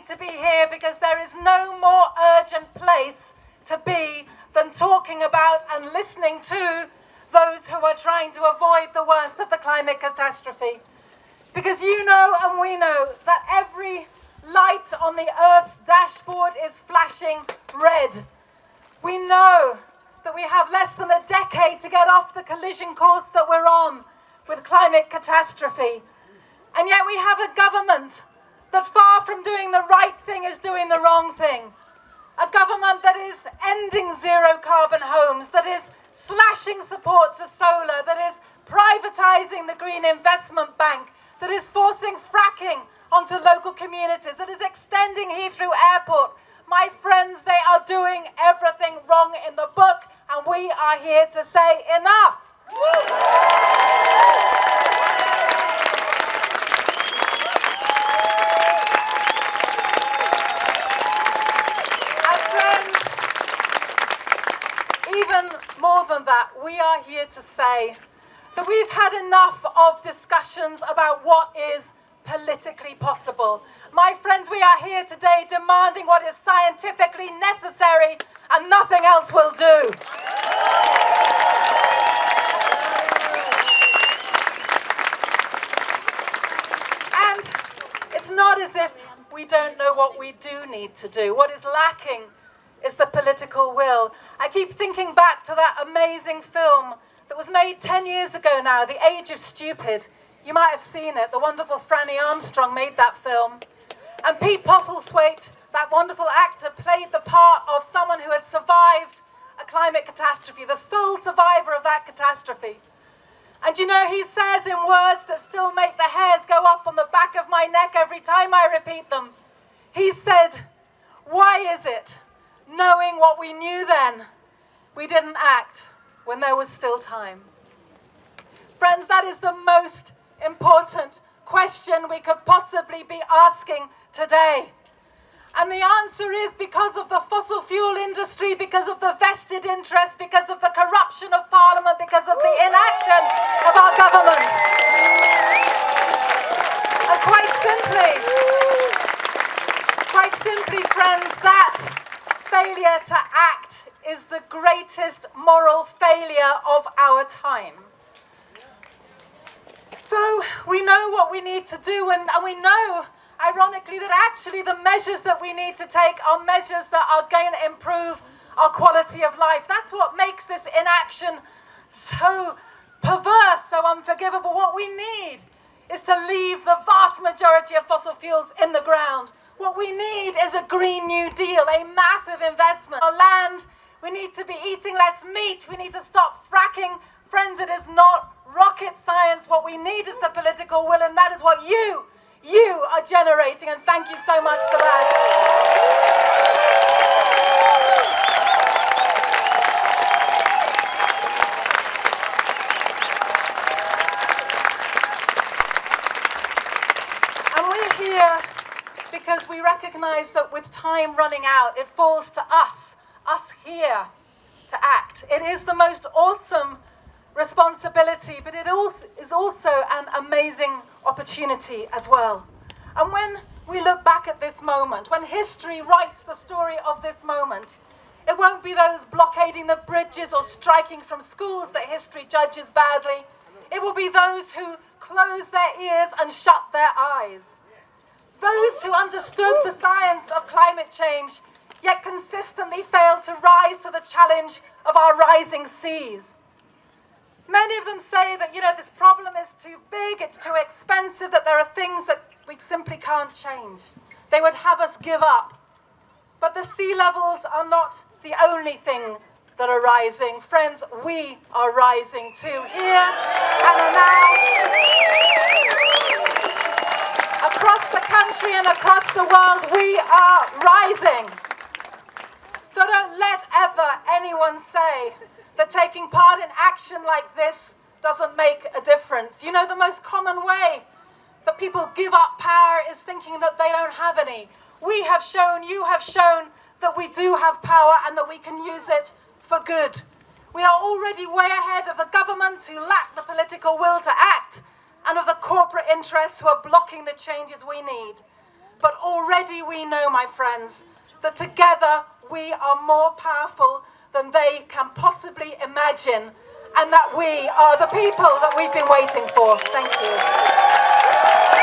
need to be here because there is no more urgent place to be than talking about and listening to those who are trying to avoid the worst of the climate catastrophe. Because you know and we know that every light on the Earth's dashboard is flashing red. We know that we have less than a decade to get off the collision course that we're on with climate catastrophe. And yet we have a government that, far from doing the right thing, is doing the wrong thing. A government that is ending zero carbon homes, that is slashing support to solar, that is privatizing the Green Investment Bank, that is forcing fracking onto local communities, that is extending Heathrow Airport. My friends, they are doing everything wrong in the book, and we are here to say enough. Even more than that, we are here to say that we've had enough of discussions about what is politically possible. My friends, we are here today demanding what is scientifically necessary and nothing else will do. And it's not as if we don't know what we do need to do. What is lacking is the political will. I keep thinking back to that amazing film that was made 10 years ago now, The Age of Stupid. You might have seen it. The wonderful Franny Armstrong made that film. And Pete Postlethwaite, that wonderful actor, played the part of someone who had survived a climate catastrophe, the sole survivor of that catastrophe. And you know, he says in words that still make the hairs go up on the back of my neck every time I repeat them, he said, "Why is it, knowing what we knew then, we didn't act when there was still time?" Friends, that is the most important question we could possibly be asking today. And the answer is because of the fossil fuel industry, because of the vested interest, because of the corruption of Parliament, because of the inaction of our government. And quite simply, friends, that failure to act is the greatest moral failure of our time. So we know what we need to do, and we know, ironically, that actually the measures that we need to take are measures that are going to improve our quality of life. That's what makes this inaction so perverse, so unforgivable. What we need is to leave the vast majority of fossil fuels in the ground. What we need is a Green New Deal, a massive investment. Our land, we need to be eating less meat. We need to stop fracking. Friends, it is not rocket science. What we need is the political will, and that is what you are generating, and thank you so much for that. And we're here because we recognize that with time running out, it falls to us here, to act. It is the most awesome responsibility, but it is also an amazing opportunity as well. And when we look back at this moment, when history writes the story of this moment, it won't be those blockading the bridges or striking from schools that history judges badly. It will be those who close their ears and shut their eyes. Those who understood the science of climate change, yet consistently failed to rise to the challenge of our rising seas. Many of them say that, this problem is too big, it's too expensive, that there are things that we simply can't change. They would have us give up. But the sea levels are not the only thing that are rising. Friends, we are rising too, here and now. Across the country and across the world, we are rising. So don't let ever anyone say that taking part in action like this doesn't make a difference. You know, the most common way that people give up power is thinking that they don't have any. We have shown, you have shown, that we do have power and that we can use it for good. We are already way ahead of the governments who lack the political will to act and of the corporate interests who are blocking the changes we need. But already we know, my friends, that together we are more powerful than they can possibly imagine, and that we are the people that we've been waiting for. Thank you.